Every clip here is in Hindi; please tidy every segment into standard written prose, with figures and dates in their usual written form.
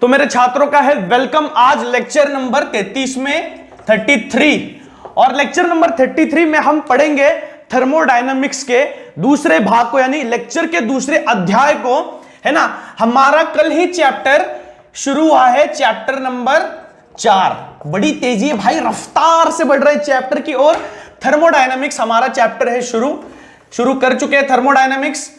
तो मेरे छात्रों का है वेलकम। आज लेक्चर नंबर 33 में 33 और लेक्चर नंबर 33 में हम पढ़ेंगे थर्मोडायनामिक्स के दूसरे भाग को, यानी लेक्चर के दूसरे अध्याय को, है ना। हमारा कल ही चैप्टर शुरू हुआ है, चैप्टर नंबर 4। बड़ी तेजी है भाई, रफ्तार से बढ़ रहे चैप्टर की ओर। थर्मोडायनामिक्स हमारा चैप्टर है शुरू कर चुके हैं थर्मोडायनामिक्स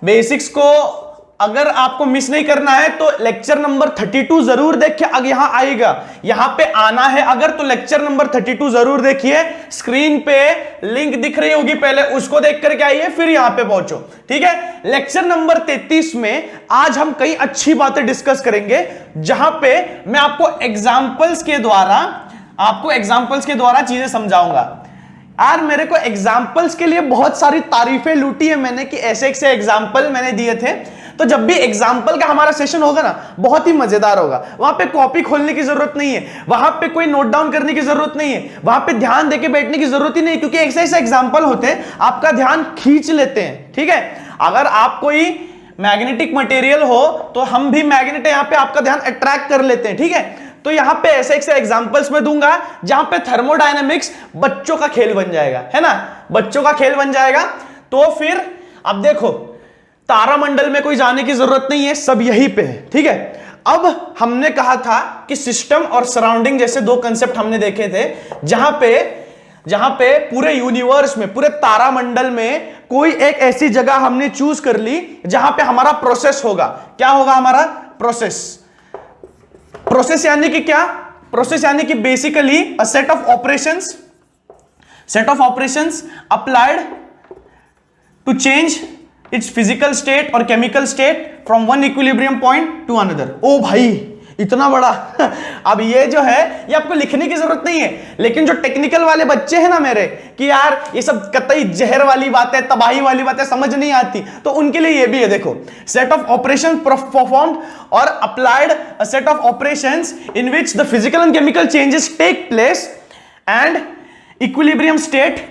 बेसिक्स को। अगर आपको मिस नहीं करना है तो लेक्चर नंबर 32 जरूर देखिए। अगर यहां आएगा, यहां पे आना है अगर, तो लेक्चर नंबर 32 जरूर देखिए। स्क्रीन पे लिंक दिख रही होगी, पहले उसको देख करके आइए, फिर यहां पे पहुंचो, ठीक है। लेक्चर नंबर 33 में आज हम कई अच्छी बातें डिस्कस करेंगे, जहां पे मैं आपको एग्जाम्पल्स के द्वारा चीजें समझाऊंगा। यार मेरे को एग्जाम्पल्स के लिए बहुत सारी तारीफें लूटी है मैंने कि ऐसे एग्जाम्पल मैंने दिए थे। तो जब भी एग्जाम्पल का हमारा सेशन होगा ना, बहुत ही मजेदार होगा। वहां पे कॉपी खोलने की जरूरत नहीं है, वहां पे कोई नोट डाउन करने की जरूरत नहीं है, वहां पे ध्यान देके बैठने की जरूरत ही नहीं, क्योंकि ऐसे एग्जाम्पल होते हैं आपका ध्यान खींच लेते हैं, ठीक है। अगर आप कोई मैग्नेटिक मटेरियल हो तो हम भी मैग्नेट है, यहां पे आपका ध्यान अट्रैक्ट कर लेते हैं, ठीक है। तो यहां पे ऐसे एग्जांपल्स में दूंगा जहां पे थर्मोडायनामिक्स बच्चों का खेल बन जाएगा, है ना, बच्चों का खेल बन जाएगा। तो फिर अब देखो, तारामंडल में कोई जाने की जरूरत नहीं है, सब यहीं पे है, ठीक है। अब हमने कहा था कि सिस्टम और सराउंडिंग जैसे दो कंसेप्ट हमने देखे थे, जहां पे पूरे यूनिवर्स में, पूरे तारामंडल में कोई एक ऐसी जगह हमने चूज कर ली जहां पे हमारा प्रोसेस होगा। क्या होगा हमारा प्रोसेस यानी कि क्या? प्रोसेस यानी कि basically a set of operations applied to change its physical state और chemical state from one equilibrium point to another. ओ भाई इतना बड़ा अब ये जो है ये आपको लिखने की जरूरत नहीं है, लेकिन जो टेक्निकल वाले बच्चे हैं ना मेरे, कि यार ये सब कतई जहर वाली बातें, तबाही वाली बातें समझ नहीं आती, तो उनके लिए ये भी है। देखो, सेट ऑफ ऑपरेशन परफॉर्म्ड और applied a set of operations in which the physical and chemical changes take place and equilibrium state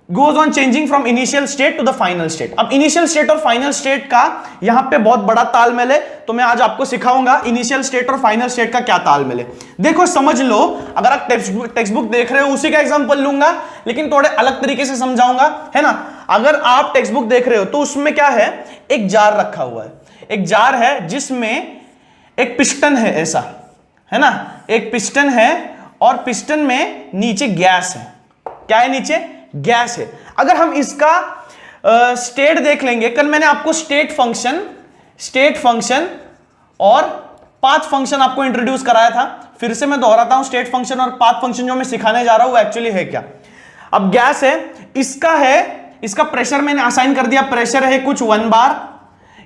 goes on changing from initial state to the final state। अब initial state और final state का यहां पे बहुत बड़ा तालमेल है, तो मैं आज आपको सिखाऊंगा initial state और final state का क्या तालमेल है। देखो समझ लो, अगर आप टेक्स्ट बुक देख रहे हो उसी का एग्जांपल लूंगा, लेकिन थोड़े अलग तरीके से समझाऊंगा, है ना। अगर आप टेक्स्ट बुक देख रहे हो तो उसमें क्या है, एक जार रखा हुआ है, एक जार है जिसमें एक पिस्टन है, ऐसा है ना, एक पिस्टन है और पिस्टन में नीचे गैस है। क्या है नीचे? गैस है। अगर हम इसका स्टेट देख लेंगे, कल मैंने आपको स्टेट फंक्शन और पाथ फंक्शन आपको इंट्रोड्यूस कराया था, फिर से मैं दोहराता हूं, स्टेट फंक्शन और पाथ फंक्शन जो मैं सिखाने जा रहा हूं वो एक्चुअली है क्या। अब गैस है, इसका प्रेशर मैंने असाइन कर दिया, प्रेशर है कुछ 1 बार,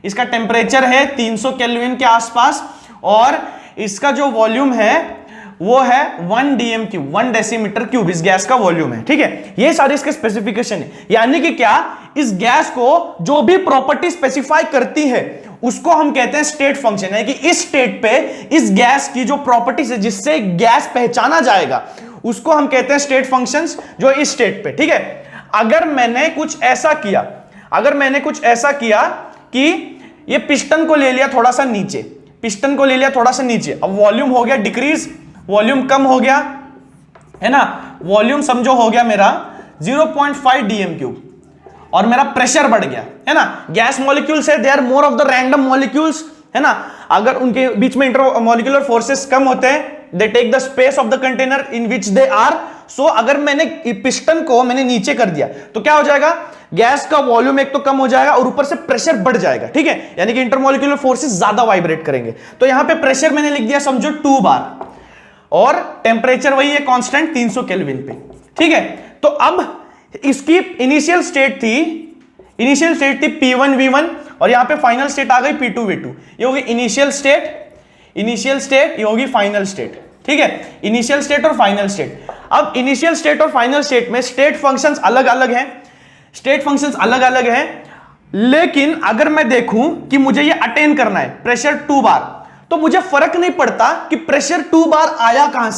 इसका टेम्परेचर है 300 केल्विन के आसपास, और इसका जो वॉल्यूम है वो है 1 dm3, 1 डेसीमीटर क्यूब इस गैस का वॉल्यूम है, ठीक है। ये सारे इसके स्पेसिफिकेशन है, यानी कि क्या, इस गैस को जो भी प्रॉपर्टी स्पेसिफाई करती है उसको हम कहते हैं स्टेट फंक्शन, यानी कि इस स्टेट पे इस गैस की जो प्रॉपर्टीज है जिससे गैस पहचाना जाएगा उसको हम कहते हैं स्टेट फंक्शंस, जो इस स्टेट पे, ठीक है। अगर मैंने कुछ ऐसा किया कि ये पिस्टन को ले लिया थोड़ा सा नीचे, अब वॉल्यूम हो गया डिक्रीज, वॉल्यूम कम हो गया, है ना, वॉल्यूम समझो हो गया मेरा 0.5 dm3 और मेरा प्रेशर बढ़ गया, है ना। गैस मॉलिक्यूल्स है, they are more of the random molecules, है ना। अगर उनके बीच में इंटरमॉलिक्यूलर फोर्सेस कम होते हैं, they take the space of the container in which they are. So अगर मैंने पिस्टन को नीचे कर दिया तो क्या हो जाएगा, गैस का वॉल्यूम एक तो कम हो जाएगा और ऊपर से प्रेशर बढ़ जाएगा, ठीक है, यानी कि इंटरमॉलिक्यूलर फोर्सेस ज्यादा वाइब्रेट करेंगे। तो यहां पे प्रेशर मैंने लिख दिया समझो 2 बार, और टेम्परेचर वही है कांस्टेंट 300 केल्विन पे, ठीक है। तो अब इसकी इनिशियल स्टेट थी P1 V1 और यहां पे फाइनल स्टेट आ गई P2 V2। ये होगी इनिशियल स्टेट, ये होगी फाइनल स्टेट, ठीक है, इनिशियल स्टेट और फाइनल स्टेट। अब इनिशियल स्टेट और फाइनल स्टेट में स्टेट फंक्शंस अलग अलग हैं, लेकिन अगर मैं देखूं कि मुझे ये अटेन करना है प्रेशर 2 बार, तो मुझे फर्क नहीं पड़ता कि प्रेशर 2 बार आया कहां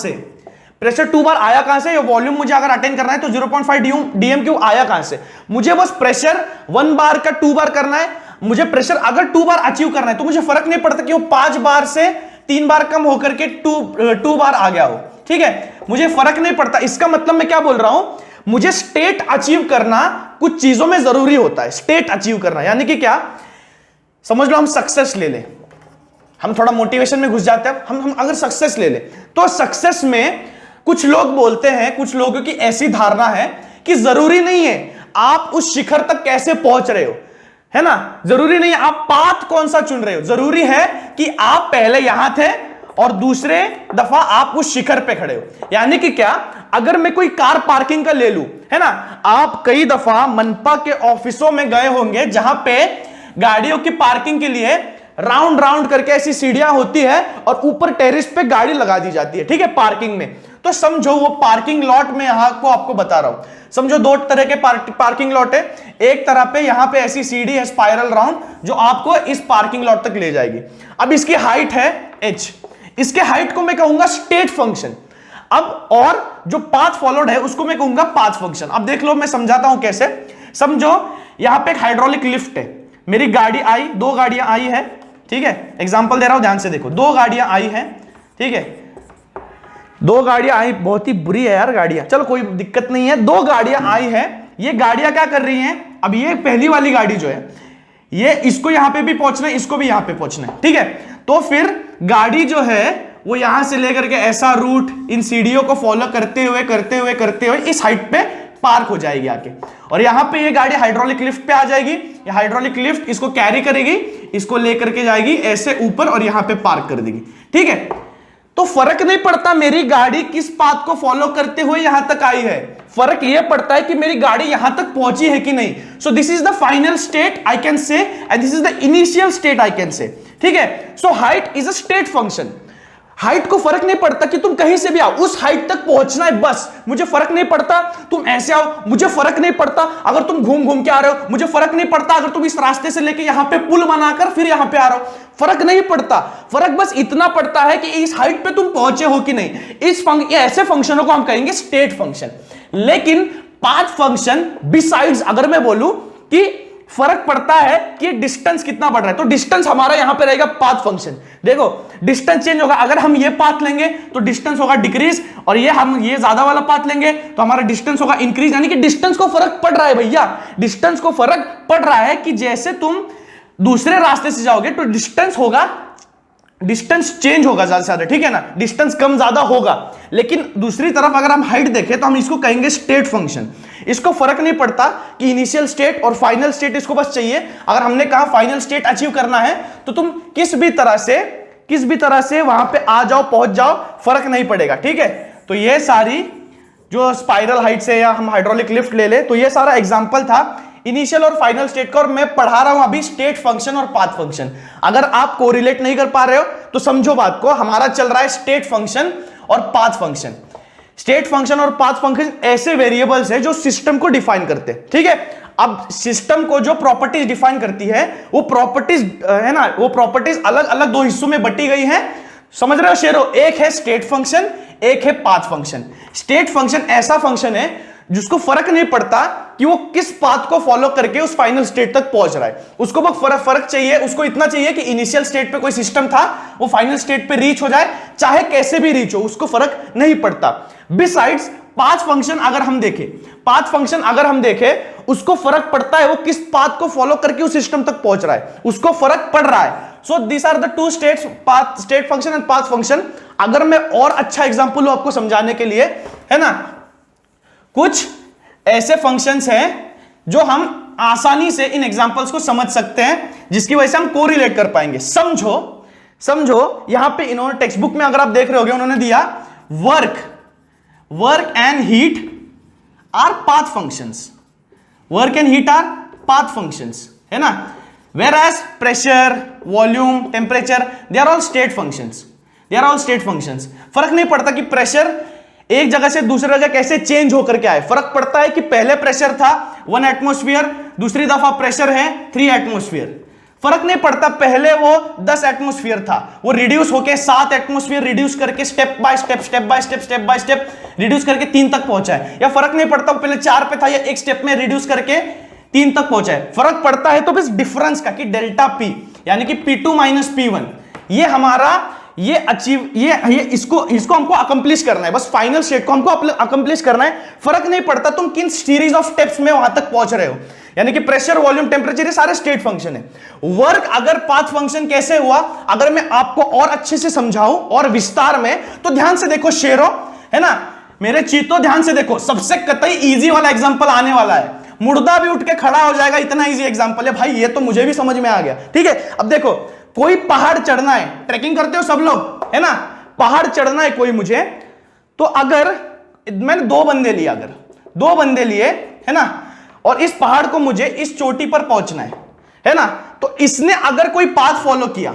से, ये वॉल्यूम मुझे अगर अटेन करना है तो 0.5 dm3 आया कहां से, मुझे बस प्रेशर 1 बार का 2 बार करना है। मुझे प्रेशर अगर 2 बार अचीव करना है तो मुझे फर्क नहीं पड़ता कि वो 5 बार से 3 बार कम होकर के 2 बार आ गया हो, ठीक है, मुझे फर्क नहीं पड़ता। इसका मतलब मैं क्या बोल रहा हूं, मुझे स्टेट अचीव करना कुछ चीजों में जरूरी होता है। स्टेट अचीव करना यानी कि क्या, समझ लो हम सक्सेस ले लें, हम थोड़ा मोटिवेशन में घुस जाते हैं। हम अगर सक्सेस ले लें तो सक्सेस में कुछ लोग बोलते हैं, कुछ लोगों की ऐसी धारणा है कि जरूरी नहीं है आप उस शिखर तक कैसे पहुंच रहे हो, है ना, जरूरी नहीं है आप पाथ कौन सा चुन रहे हो, जरूरी है कि आप पहले यहां थे और दूसरे दफा आप उस शिखर पे खड़े हो। यानी कि क्या, अगर मैं कोई कार पार्किंग का ले लूं, है ना, आप कई दफा मनपा के ऑफिसों में गए होंगे जहां पे गाड़ियों की पार्किंग के लिए राउंड राउंड करके ऐसी सीढ़ियां होती है और ऊपर टेरिस पे गाड़ी लगा दी जाती है, ठीक है, पार्किंग में। तो समझो वो पार्किंग लॉट में यहां को आपको बता रहा हूं, समझो 2 तरह के पार्किंग लॉट है। एक तरह पे यहां पे ऐसी सीढ़ी है स्पाइरल राउंड जो आपको इस पार्किंग लॉट तक ले जाएगी। अब इसकी हाइट है h, इसके हाइट को मैं कहूंगा स्टेट फंक्शन। अब और जो पाथ फॉलोड है उसको मैं कहूंगा पाथ फंक्शन। अब देख लो मैं समझाता हूं कैसे। समझो यहां पे एक हाइड्रोलिक लिफ्ट है, मेरी गाड़ी आई, 2 गाड़ियां आई है, ठीक है, एग्जांपल दे रहा हूं ध्यान से देखो, 2 गाड़ियां आई हैं, ठीक है, 2 गाड़ियां आई, बहुत ही बुरी है यार गाड़ियां, चलो कोई दिक्कत नहीं है, 2 गाड़ियां आई है। ये गाड़ियां क्या कर रही हैं, अब ये पहली वाली गाड़ी जो है ये इसको यहां पे भी पहुंचना है, इसको भी यहां पे पहुंचना है, ठीक है। तो फिर गाड़ी जो है वो यहां से लेकर के ऐसा रूट इन सीढ़ियों को फॉलो करते हुए इस हाइट पे पार्क हो जाएगी आके, और यहां पे ये गाड़ी हाइड्रोलिक लिफ्ट पे आ जाएगी। ये हाइड्रोलिक लिफ्ट इसको कैरी करेगी, इसको लेकर के जाएगी ऐसे ऊपर और यहां पे पार्क कर देगी, ठीक है। तो फर्क नहीं पड़ता मेरी गाड़ी किस पाथ को फॉलो करते हुए यहां तक आई है, फर्क यह पड़ता है कि मेरी गाड़ी यहां तक पहुंची है कि नहीं। So this is the final state I can से and this is the initial state I can से, ठीक है। So height is a state function. Height को फर्क नहीं पड़ता कि तुम कहीं से भी आओ, उस हाइट तक पहुंचना है बस, मुझे फर्क नहीं पड़ता तुम ऐसे आओ, मुझे फर्क नहीं पड़ता अगर तुम घूम घूम के आ रहे हो, मुझे फर्क नहीं पड़ता अगर तुम इस रास्ते से लेके यहां पे पुल बनाकर फिर यहां पे आ रहे हो, फर्क नहीं पड़ता। फर्क बस इतना पड़ता है कि इस हाइट पे तुम पहुंचे हो कि नहीं। ऐसे फंक्शनों को हम कहेंगे स्टेट फंक्शन। लेकिन पाथ फंक्शन बिसाइड्स, अगर मैं बोलूं कि फर्क पड़ता है कि डिस्टेंस कितना बढ़ रहा है, तो डिस्टेंस हमारा यहां पे रहेगा पाथ फंक्शन। देखो डिस्टेंस चेंज होगा, अगर हम ये पाथ लेंगे तो डिस्टेंस होगा डिक्रीज, और ये हम ये ज्यादा वाला पाथ लेंगे तो हमारा डिस्टेंस होगा इंक्रीज। यानी कि डिस्टेंस को फर्क पड़ रहा है भैया, डिस्टेंस को फर्क पड़ रहा है कि जैसे तुम दूसरे रास्ते से जाओगे तो डिस्टेंस होगा, डिस्टेंस चेंज होगा ज्यादा से ज्यादा, ठीक है ना, डिस्टेंस कम ज्यादा होगा। लेकिन दूसरी तरफ अगर हम हाइट देखें तो हम इसको कहेंगे स्टेट फंक्शन। इसको फर्क नहीं पड़ता कि इनिशियल स्टेट और फाइनल स्टेट, इसको बस चाहिए। अगर हमने कहा फाइनल स्टेट अचीव करना है तो तुम किस भी तरह से वहां पे आ जाओ, पहुंच जाओ, फर्क नहीं पड़ेगा, ठीक है। तो ये सारी जो स्पाइरल हाइट से या हम हाइड्रोलिक लिफ्ट ले ले, तो ये सारा एग्जांपल था इनिशियल और फाइनल स्टेट का, और मैं पढ़ा रहा हूं अभी स्टेट फंक्शन और पाथ फंक्शन। अगर आप कोरिलेट नहीं कर पा रहे हो तो समझो बात को, हमारा चल रहा है स्टेट फंक्शन और पाथ फंक्शन। स्टेट फंक्शन और पाथ फंक्शन ऐसे वेरिएबल्स है जो सिस्टम को डिफाइन करते हैं, ठीक है। अब सिस्टम को जो प्रॉपर्टीज डिफाइन करती है वो प्रॉपर्टीज है ना, वो प्रॉपर्टीज अलग अलग 2 हिस्सों में बटी गई हैं, समझ रहे हो शेरो। एक है स्टेट फंक्शन, एक है पाथ फंक्शन। स्टेट फंक्शन ऐसा फंक्शन है जिसको फर्क नहीं पड़ता कि वो किस पाथ को फॉलो करके उस फाइनल स्टेट तक पहुंच रहा है, उसको बस फर्क चाहिए, उसको इतना चाहिए कि इनिशियल स्टेट पे कोई सिस्टम था वो फाइनल स्टेट पे रीच हो जाए, चाहे कैसे भी रीच हो, उसको फर्क नहीं पड़ता। बिसाइड्स पाथ फंक्शन अगर हम देखें, उसको फर्क पड़ता है वो किस पाथ को फॉलो करके उस सिस्टम तक पहुंच रहा है, उसको फर्क पड़ रहा है। So this are the 2 states, path, state function and path function. अगर मैं और अच्छा एग्जांपल आपको समझाने के लिए, है ना, कुछ ऐसे फंक्शंस हैं जो हम आसानी से इन एग्जांपल्स को समझ सकते हैं, जिसकी वजह से हम कोरिलेट कर पाएंगे। समझो यहां पे इन्होंने टेक्स्ट बुक में अगर आप देख रहे होगे, उन्होंने दिया work and heat are path functions, work and heat are path functions, है ना। whereas pressure, volume, temperature, they are all state functions. फर्क नहीं पड़ता कि प्रेशर एक जगह से दूसरी जगह कैसे चेंज होकर के आए, फर्क पड़ता है कि पहले प्रेशर था 1 एटमॉस्फेयर, दूसरी दफा प्रेशर है 3 एटमॉस्फेयर। फर्क नहीं पड़ता पहले वो 10 एटमॉस्फेयर था, वो रिड्यूस होकर 7 एटमॉस्फेयर रिड्यूस करके स्टेप बाय स्टेप रिड्यूस करके 3 तक पहुंचा है, या फर्क नहीं पड़ता पहले 4 पे था या एक स्टेप में रिड्यूस करके 3 तक पहुंचा है। फर्क पड़ता है तो बस डिफरेंस का, कि डेल्टा पी यानी कि P2 - P1, ये हमारा ये अचीव ये इसको हमको अकम्प्लिश करना है, बस फाइनल स्टेट को हमको अकम्प्लिश करना है। फर्क नहीं पड़ता तुम किन सीरीज ऑफ स्टेप्स में वहां तक पहुंच रहे हो, यानी कि प्रेशर, वॉल्यूम, टेम्परेचर, ये सारे स्टेट फंक्शन है। वर्क अगर पाथ फंक्शन कैसे हुआ, अगर मैं आपको और अच्छे से समझाऊं और विस्तार में, तो ध्यान से देखो शेरो, है ना मेरे चीतो, ध्यान से देखो, सबसे कतई इजी वाला एग्जांपल आने वाला है, मुर्दा भी उठ के खड़ा हो जाएगा, इतना इजी एग्जांपल है भाई, ये तो मुझे भी समझ में आ गया। ठीक है, अब देखो कोई पहाड़ चढ़ना है, ट्रैकिंग करते हो सब लोग, है ना, पहाड़ चढ़ना है कोई मुझे, तो अगर मैंने दो बंदे लिए, अगर दो बंदे लिए, है ना, और इस पहाड़ को मुझे इस चोटी पर पहुंचना है ना, तो इसने अगर कोई पाथ फॉलो किया,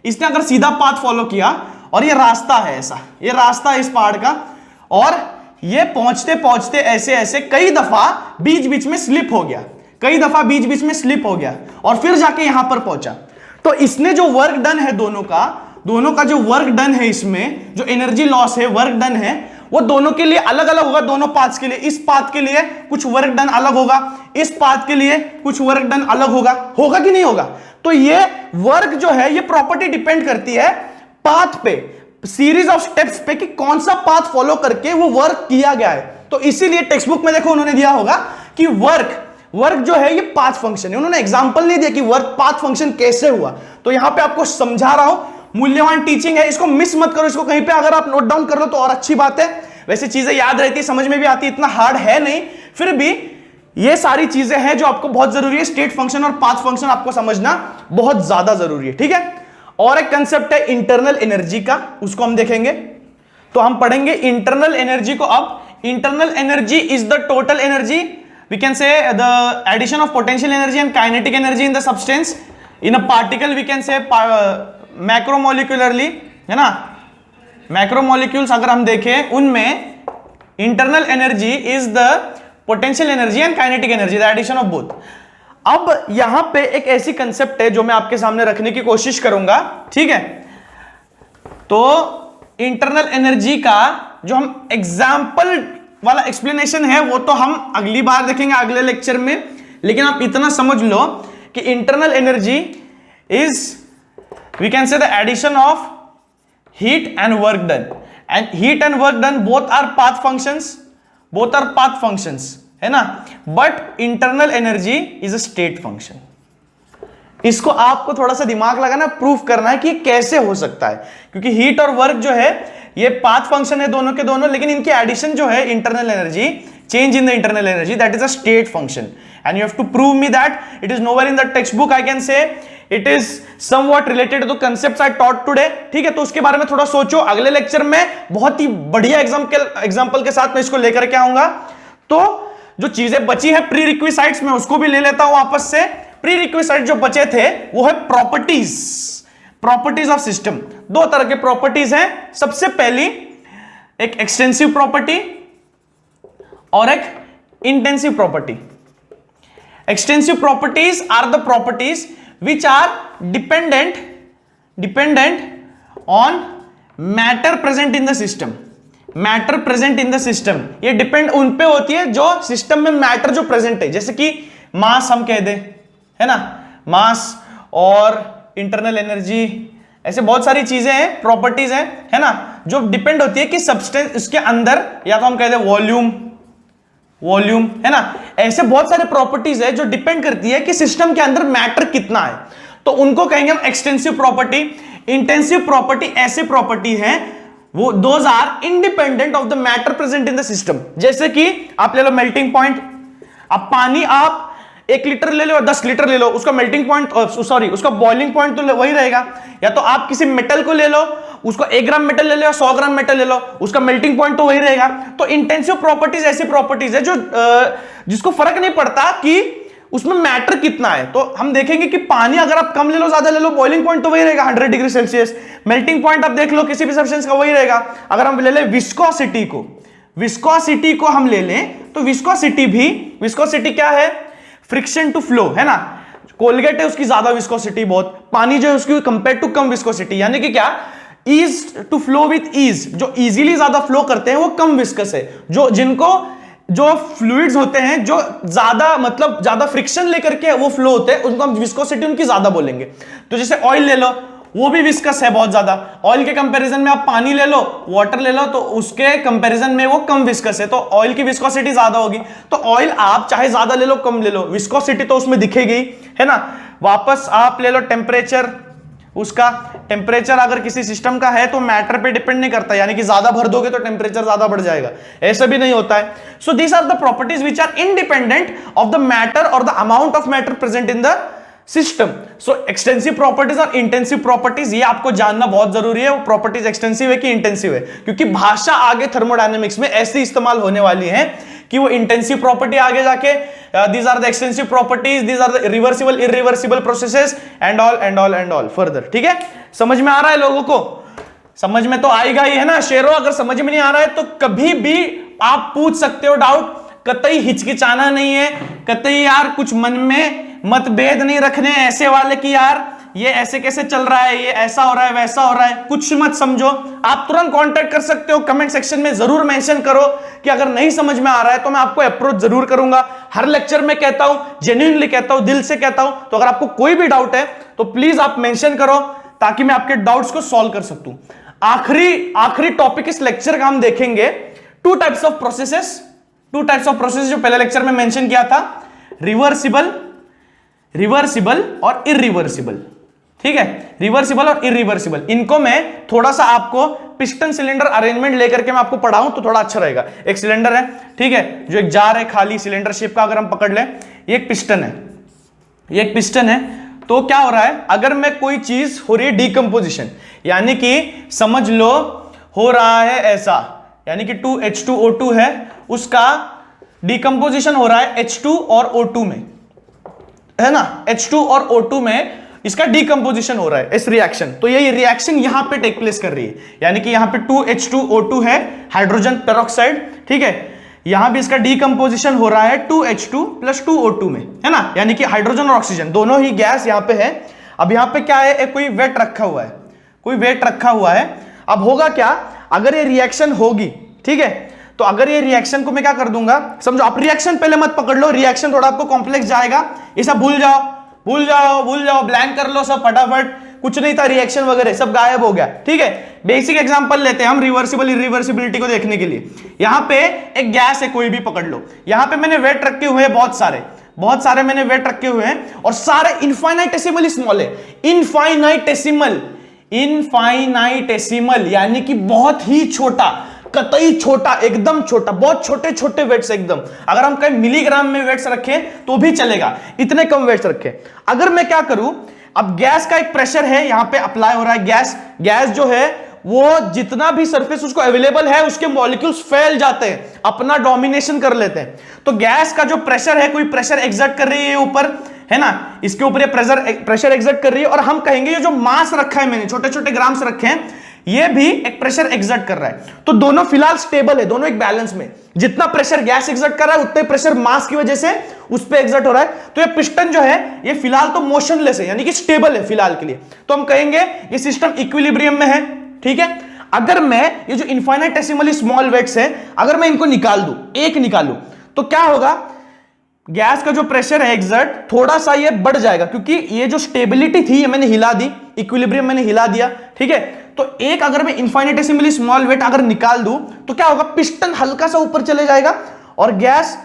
इसने अगर सीधा पाथ फॉलो किया, और ये रास्ता है ऐसा, ये रास्ता है इस पहाड़ का, और ये पहुंचते पहुंचते ऐसे ऐसे कई दफा बीच बीच में स्लिप हो गया, कई दफा बीच बीच में स्लिप हो गया, और फिर जाके यहां पर पहुंचा, तो इसने जो वर्क डन है, दोनों का जो वर्क डन है, इसमें जो एनर्जी लॉस है, वर्क डन है, वो दोनों के लिए अलग अलग होगा, दोनों पाथ्स के लिए। इस पाथ के लिए कुछ वर्क डन अलग होगा, इस पाथ के लिए कुछ वर्क डन अलग होगा कि नहीं होगा? तो ये वर्क जो है, ये प्रॉपर्टी डिपेंड करती है पाथ पे, सीरीज ऑफ स्टेप्स पे, कि कौन सा पाथ फॉलो करके वो वर्क किया गया है। तो इसीलिए टेक्स्ट बुक में देखो उन्होंने दिया होगा कि वर्क जो है ये पाथ फंक्शन है, उन्होंने एग्जांपल नहीं दिया कि वर्क पाथ फंक्शन कैसे हुआ। तो यहां पे आपको समझा रहा हूं, मूल्यवान टीचिंग है, इसको मिस मत करो, इसको कहीं पे अगर आप नोट डाउन कर लो तो और अच्छी बात है। वैसे चीजें याद रहती, समझ में भी आती, इतना हार्ड है नहीं, फिर भी ये सारी चीजें हैं जो आपको बहुत जरूरी है। स्टेट फंक्शन और पाथ फंक्शन आपको समझना बहुत ज्यादा जरूरी है, ठीक है। और एक कंसेप्ट है इंटरनल एनर्जी का, उसको हम देखेंगे। तो हम पढ़ेंगे इंटरनल एनर्जी को। अब internal energy is the total energy, we can say the addition of potential energy and kinetic energy in the substance in a particle, we can say macromolecularly, है ना, मैक्रोमोलिक्यूल्स अगर हम देखें उनमें internal energy is the potential energy and kinetic energy, the addition of both. अब यहां पे एक ऐसी कंसेप्ट है जो मैं आपके सामने रखने की कोशिश करूंगा, ठीक है। तो इंटरनल एनर्जी का जो हम एग्जाम्पल वाला एक्सप्लेनेशन है वो तो हम अगली बार देखेंगे, अगले लेक्चर में, लेकिन आप इतना समझ लो कि internal energy is, we can say the addition of heat and work done, and heat and work done both are path functions, है ना, but internal energy is a state function. इसको आपको थोड़ा सा दिमाग लगाना, प्रूफ करना है कि कैसे हो सकता है, क्योंकि हीट और वर्क जो है ये पाथ फंक्शन है दोनों के दोनों, लेकिन इनकी एडिशन जो है internal energy, change in the internal energy, that is a state function, and you have to prove me that. It is nowhere in the textbook, I can say it is somewhat related to concepts I taught today, ठीक है। तो उसके बारे में थोड़ा सोचो, अगले लेक्चर में बहुत ही बढ़िया एग्जांपल के साथ मैं इसको लेकर के आऊंगा। तो जो चीजें बची है प्री रिक्विसाइट्स में, उसको भी ले लेता हूं वापस से। प्री रिक्विसाइट जो बचे थे वो है प्रॉपर्टीज ऑफ सिस्टम। दो तरह के प्रॉपर्टीज हैं, सबसे पहली एक एक्सटेंसिव प्रॉपर्टी और एक intensive property. Extensive properties are the properties which are dependent on matter present in the system, matter present in the system, ये डिपेंड उन पे होती है जो सिस्टम में मैटर जो प्रेजेंट है, जैसे कि मास हम कह दें, है ना, मास और इंटरनल एनर्जी, ऐसे बहुत सारी चीजें हैं, प्रॉपर्टीज हैं, है ना, जो डिपेंड होती है कि सब्सटेंस उसके अंदर, या तो हम कह दें वॉल्यूम, है ना, ऐसे बहुत सारे प्रॉपर्टीज है जो डिपेंड करती है कि सिस्टम के अंदर मैटर कितना है, तो उनको कहेंगे हम एक्सटेंसिव प्रॉपर्टी। इंटेंसिव प्रॉपर्टी ऐसे प्रॉपर्टी है, वो those are independent of the matter present in the system. जैसे कि आप ले लो मेल्टिंग पॉइंट, अब पानी आप 1 लीटर ले लो और 10 लीटर ले लो, उसका मेल्टिंग पॉइंट, सॉरी उसका बॉइलिंग पॉइंट तो वही रहेगा। या तो आप किसी मेटल को ले लो, उसको 1 ग्राम मेटल ले लो या 100 ग्राम मेटल ले लो, उसका मेल्टिंग पॉइंट तो वही रहेगा। तो इंटेंसिव प्रॉपर्टीज ऐसी प्रॉपर्टीज है जो जिसको फर्क नहीं पड़ता कि उसमें मैटर कितना है। तो हम देखेंगे कि पानी अगर आप कम ले लो ज्यादा ले लो, बॉइलिंग पॉइंट तो वही रहेगा 100 डिग्री सेल्सियस, मेल्टिंग पॉइंट आप देख लो किसी भी सब्सटेंस का वही रहेगा। अगर हम ले लें विस्कोसिटी को हम ले लें, तो विस्कोसिटी क्या है, फ्रिक्शन टू फ्लो, है ना, कोलगेट है उसकी ज्यादा विस्कोसिटी बहुत, पानी जो है उसकी कंपेयर टू कम विस्कोसिटी, यानी कि क्या, ease to flow with ease, जो इजीली ज्यादा फ्लो करते हैं वो कम विस्कस है, जो फ्लूइड्स होते हैं जो ज्यादा मतलब ज्यादा फ्रिक्शन लेकर के वो फ्लो होते हैं उनको हम विस्कोसिटी उनकी ज्यादा बोलेंगे। तो जैसे ऑयल ले लो, वो भी विस्कस है बहुत ज्यादा। ऑयल के कंपैरिजन में आप पानी ले लो, वाटर ले लो, तो उसके कंपैरिजन में वो कम विस्कस है, तो ऑयल की विस्कोसिटी ज्यादा होगी। तो ऑयल आप चाहे ज्यादा ले लो कम ले लो, विस्कोसिटी तो उसमें दिखेगी, है ना। वापस आप ले लो टेम्परेचर, उसका टेम्परेचर अगर किसी सिस्टम का है तो मैटर पे डिपेंड नहीं करता, यानी कि ज्यादा भर दोगे तो टेम्परेचर ज्यादा बढ़ जाएगा, ऐसा भी नहीं होता है। So these are the properties which are independent of the matter और the amount of matter present in the system. So extensive properties और इंटेंसिव प्रॉपर्टीज, ये आपको जानना बहुत जरूरी है। वो प्रॉपर्टीज एक्सटेंसिव है कि इंटेंसिव है, क्योंकि भाषा आगे थर्मोडायनेमिक्स में ऐसी इस्तेमाल होने वाली है कि वो इंटेंसिव प्रॉपर्टी आगे जाके these are the extensive properties, these are the reversible irreversible processes and all and all and all further. ठीक है, समझ में आ रहा है लोगों को? समझ में तो आएगा ही, है ना शेरों। अगर समझ में नहीं आ रहा है तो कभी भी आप पूछ सकते हो डाउट, कतई हिचकिचाना नहीं है, कतई यार कुछ मन में मतभेद नहीं रखने ऐसे वाले कि यार ये ऐसे कैसे चल रहा है, ये ऐसा हो रहा है, वैसा हो रहा है, कुछ मत समझो। आप तुरंत कांटेक्ट कर सकते हो, कमेंट सेक्शन में जरूर मेंशन करो कि अगर नहीं समझ में आ रहा है तो मैं आपको अप्रोच जरूर करूंगा। हर लेक्चर में कहता हूं, जेन्युइनली कहता हूं, दिल से कहता हूं। तो अगर आपको कोई भी डाउट है तो प्लीज आप मेंशन करो ताकि मैं आपके डाउट्स को सॉल्व कर सकूं। आखिरी टॉपिक इस लेक्चर का हम देखेंगे टू टाइप्स ऑफ प्रोसेसेस जो पहले लेक्चर में मेंशन किया था, रिवर्सिबल और इरिवर्सिबल। ठीक है, रिवर्सिबल और इरिवर्सिबल, इनको मैं थोड़ा सा आपको पिस्टन सिलेंडर अरेंजमेंट लेकर के मैं आपको पढ़ाऊं तो थोड़ा अच्छा रहेगा। एक सिलेंडर है, ठीक है, जो एक जार है खाली सिलेंडर शेप का, अगर हम पकड़ लें, ये एक पिस्टन है, तो क्या हो रहा है, अगर मैं कोई चीज हो रही है डीकंपोजिशन, यानी कि समझ लो हो रहा है ऐसा, यानी कि 2H2O2 है, उसका डीकंपोजिशन हो रहा है H2 और O2 में, है ना। H2 और O2 में इसका डीकंपोजिशन हो रहा है इस रिएक्शन, तो ये रिएक्शन यहां पे टेक प्लेस कर रही है, यानी कि यहां पे 2H2O2 है, हाइड्रोजन पेरोक्साइड, ठीक है, यहां भी इसका डीकंपोजिशन हो रहा है 2H2 + 2O2 में, है ना, यानी कि हाइड्रोजन और ऑक्सीजन दोनों ही गैस यहां पे है। अब यहां पे क्या है, कोई वेट रखा हुआ है, अब होगा क्या, अगर ये रिएक्शन होगी, ठीक है, तो अगर ये रिएक्शन को मैं क्या कर दूंगा, समझो आप रिएक्शन पहले मत पकड़ लो, रिएक्शन थोड़ा आपको कॉम्प्लेक्स जाएगा, ये सब भूल जाओ, ब्लैंक कर लो सब फटाफट, कुछ नहीं था रिएक्शन वगैरह, सब गायब हो गया। ठीक है, बेसिक एग्जांपल लेते हैं हम रिवर्सिबल इरिवर्सिबिलिटी को देखने के लिए। यहां पे एक गैस है, कोई भी पकड़ लो, यहां पे मैंने वेट रखे हुए हैं बहुत सारे मैंने वेट रखे हुए हैं, और सारे इनफाइनाइटेसिमली स्मॉल है, इनफाइनाइटेसिमल यानी कि बहुत ही छोटा, कतई छोटा, एकदम छोटा, बहुत छोटे छोटे वेट्स एकदम। अगर हम कहीं मिलीग्राम में वेट्स रखें तो भी चलेगा, इतने कम वेट्स रखें। अगर मैं क्या करूं, अब गैस का एक प्रेशर है यहां पे अप्लाई हो रहा है, गैस जो है वो जितना भी सरफेस उसको अवेलेबल है उसके मॉलिक्यूल्स फैल जाते हैं, अपना डोमिनेशन कर लेते हैं। तो गैस का जो प्रेशर है, कोई प्रेशर एग्जर्ट कर रही है ऊपर, है ना, इसके ऊपर ये प्रेशर एग्जर्ट कर रही है, और हम कहेंगे ये जो मास रखा है मैंने, छोटे छोटे ग्राम्स रखे हैं, ये भी एक प्रेशर एग्जर्ट कर रहा है। तो दोनों फिलहाल स्टेबल है, दोनों एक बैलेंस में, जितना प्रेशर गैस एग्जर्ट कर रहा है उतने प्रेशर मास की वजह से उस पे एग्जर्ट हो रहा है। तो ये पिस्टन जो है ये फिलहाल तो मोशनलेस है, यानी कि स्टेबल है फिलहाल के लिए, तो हम कहेंगे ये सिस्टम इक्विलिब्रियम में है। ठीक है, अगर मैं ये जो इनफाइनाइटेसिमली स्मॉल वेट्स है, अगर मैं इनको निकालूं तो क्या होगा, गैस का जो प्रेशर है एग्जर्ट थोड़ा सा ये बढ़ जाएगा, क्योंकि ये जो स्टेबिलिटी थी ये मैंने हिला दी, इक्विलिब्रियम मैंने हिला दिया। ठीक है, तो एक अगर मैं इनफाइनाइटेसिमली स्मॉल वेट अगर निकाल दूं तो क्या होगा, पिस्टन हल्का सा ऊपर चले जाएगा और गैस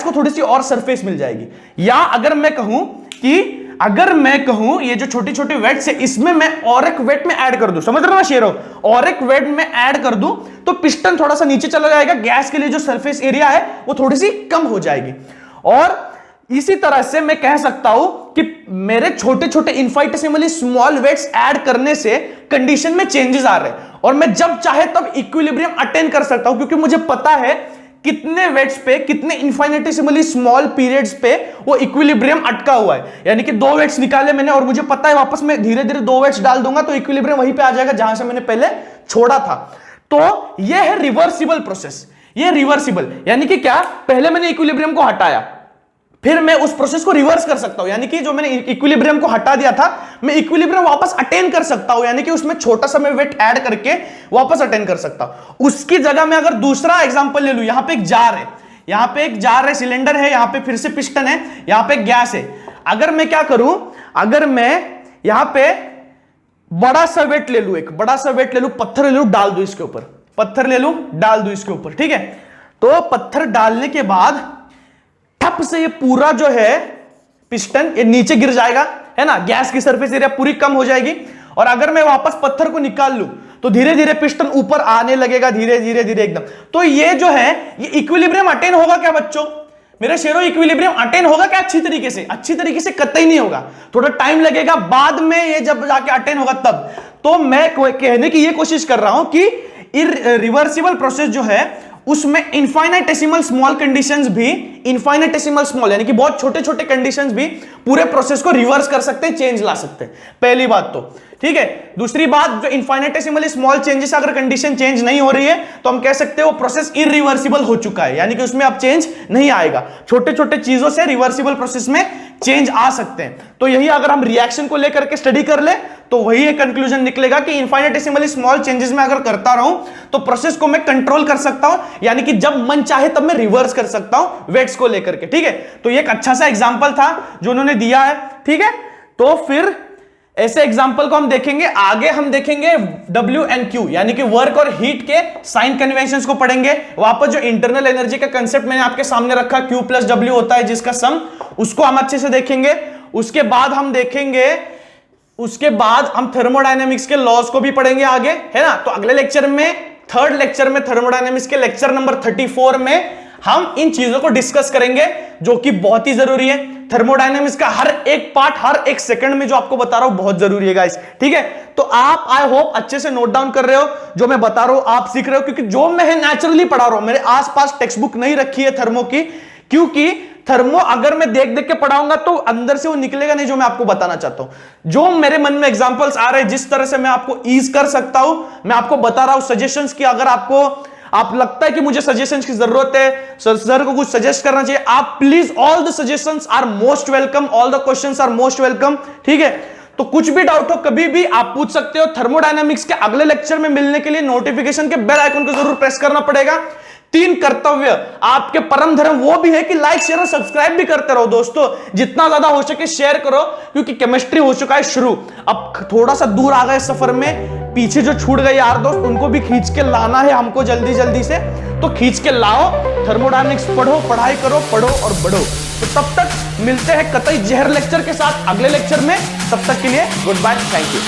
को थोड़ी सी और सरफेस मिल जाएगी। या अगर मैं कहूं ये जो छोटी छोटी वेट्स है इसमें मैं और एक वेट में ऐड कर दूं, समझ रहे हो ना शेरों, और एक वेट में ऐड कर दूं तो पिस्टन थोड़ा सा नीचे चला जाएगा, गैस के लिए जो सरफेस एरिया है वो थोड़ी सी कम हो जाएगी। और इसी तरह से मैं कह सकता हूं कि मेरे छोटे छोटे इनफाइनिटेसिमली स्मॉल वेट्स ऐड करने से कंडीशन में चेंजेस आ रहे हैं, और मैं जब चाहे तब इक्विलिब्रियम अटेन कर सकता हूं, क्योंकि मुझे पता है कितने वेट्स पे, कितने इनफाइनिटेसिमली स्मॉल पीरियड्स पे वो इक्विलिब्रियम अटका हुआ है। यानी कि 2 वेट्स निकाले मैंने और मुझे पता है वापस मैं धीरे धीरे 2 वेट्स डाल दूंगा तो इक्विलिब्रियम वहीं पे आ जाएगा जहां से मैंने पहले छोड़ा था। तो ये है रिवर्सिबल प्रोसेस। ये रिवर्सिबल यानी कि क्या, पहले मैंने इक्विलिब्रियम को हटाया, फिर मैं उस प्रोसेस को रिवर्स कर सकता हूं, यानी कि जो मैंने इक्विलिब्रियम को हटा दिया था मैं इक्विलिब्रियम वापस अटेन कर सकता हूं, यानी कि उसमें छोटा सा मैं वेट ऐड करके वापस अटेन कर सकता हूं। उसकी जगह मैं अगर दूसरा एग्जांपल ले लूं, यहां पे एक जार है, सिलेंडर है, यहां पे फिर से पिस्टन है, यहां पे गैस है। अगर मैं क्या करूं, अगर मैं यहां पे बड़ा सा वेट ले लू, एक बड़ा सा वेट ले लू, पत्थर ले लू, डाल दू इसके ऊपर, पत्थर ले लू, डाल दू इसके ऊपर, ठीक है। तो पत्थर डालने के बाद ठप से ये पूरा जो है पिस्टन ये नीचे गिर जाएगा, है ना, गैस की सरफेस एरिया पूरी कम हो जाएगी। और अगर मैं वापस पत्थर को निकाल लूं तो धीरे धीरे पिस्टन ऊपर आने लगेगा, धीरे धीरे धीरे एकदम। तो ये जो है ये इक्विलिब्रियम अटेन होगा क्या बच्चों, मेरे शेरों, इक्विलिब्रियम अटेन होगा क्या अच्छी तरीके से? अच्छी तरीके से कतई नहीं होगा, थोड़ा टाइम लगेगा, बाद में ये जब जाके अटेन होगा तब। तो मैं कहने की ये कोशिश कर रहा हूं कि रिवर्सिबल प्रोसेस जो है उसमें इनफाइनाइटेसिमल स्मॉल कंडीशंस भी, इनफाइनाइटेसिमल स्मॉल यानी कि बहुत छोटे छोटे कंडीशंस भी पूरे प्रोसेस को रिवर्स कर सकते हैं, चेंज ला सकते हैं, पहली बात तो, ठीक है। दूसरी बात, जो इनफाइनाइटेसिमली स्मॉल चेंजेस अगर कंडीशन चेंज नहीं हो रही है तो हम कह सकते हैं वो प्रोसेस इरिवर्सिबल हो चुका है, यानी कि उसमें अब चेंज नहीं आएगा। छोटे छोटे चीजों से रिवर्सिबल प्रोसेस में चेंज आ सकते हैं। तो यही अगर हम रिएक्शन को लेकर के स्टडी कर ले तो वही एक कंक्लूजन निकलेगा कि इनफाइनाइटेसिमली स्मॉल चेंजेस में अगर करता रहूं तो प्रोसेस को मैं कंट्रोल कर सकता हूं, यानी कि जब मन चाहे तब मैं रिवर्स कर सकता हूं वेट्स को लेकर के, ठीक है। तो ये एक अच्छा सा एग्जांपल था जो उन्होंने दिया है, ठीक है। तो फिर ऐसे एग्जांपल को हम देखेंगे आगे, हम देखेंगे W and Q यानी कि वर्क और हीट के साइन कन्वेंशंस को पढ़ेंगे। वापस जो इंटरनल एनर्जी का कंसेप्ट मैंने आपके सामने रखा, Q प्लस W होता है जिसका सम, उसको हम अच्छे से देखेंगे। उसके बाद हम देखेंगे, उसके बाद हम थर्मोडायनेमिक्स के लॉज को भी पढ़ेंगे आगे, है ना। तो अगले लेक्चर में, थर्ड लेक्चर में, थर्मोडायनेमिक्स के लेक्चर नंबर 34 में हम इन चीजों को डिस्कस करेंगे जो कि बहुत ही जरूरी है। थर्मोडायनेमिक्स का हर एक पार्ट, हर एक सेकंड में जो आपको बता रहा हूं बहुत जरूरी है गाइस, ठीक है। तो आप आई होप अच्छे से नोट डाउन कर रहे हो, जो मैं बता रहा हूं आप सीख रहे हो, क्योंकि जो मैं नेचुरली पढ़ा रहा हूं, मेरे आसपास टेक्स्ट बुक नहीं रखी है थर्मो की, क्योंकि थर्मो अगर मैं देख देख के पढ़ाऊंगा तो अंदर से वो निकलेगा नहीं जो मैं आपको बताना चाहता हूं। जो मेरे मन में एग्जांपल्स आ रहे हैं, जिस तरह से मैं आपको ईज कर सकता हूं, मैं आपको बता रहा हूं सजेशंस की। अगर आप लगता है कि मुझे सजेशंस की जरूरत है, सर को कुछ सजेस्ट करना चाहिए, आप please, all the suggestions are most welcome, all the questions are most welcome, ठीक है। तो कुछ भी डाउट हो कभी भी आप पूछ सकते हो। थर्मोडायनामिक्स के अगले लेक्चर में मिलने के लिए नोटिफिकेशन के बेल आइकन को जरूर प्रेस करना पड़ेगा। 3 कर्तव्य आपके परम धर्म वो भी है कि लाइक, शेयर और सब्सक्राइब भी करते रहो दोस्तों, जितना ज्यादा हो सके शेयर करो, क्योंकि केमिस्ट्री हो चुका है शुरू। अब थोड़ा सा दूर आ गए सफर में, पीछे जो छूट गए यार दोस्त उनको भी खींच के लाना है हमको जल्दी जल्दी से, तो खींच के लाओ। थर्मोडायनेमिक्स पढ़ो, पढ़ाई करो, पढ़ो और बढ़ो। तो तब तक मिलते हैं कतई जहर लेक्चर के साथ अगले लेक्चर में, तब तक के लिए गुड बाय, थैंक यू।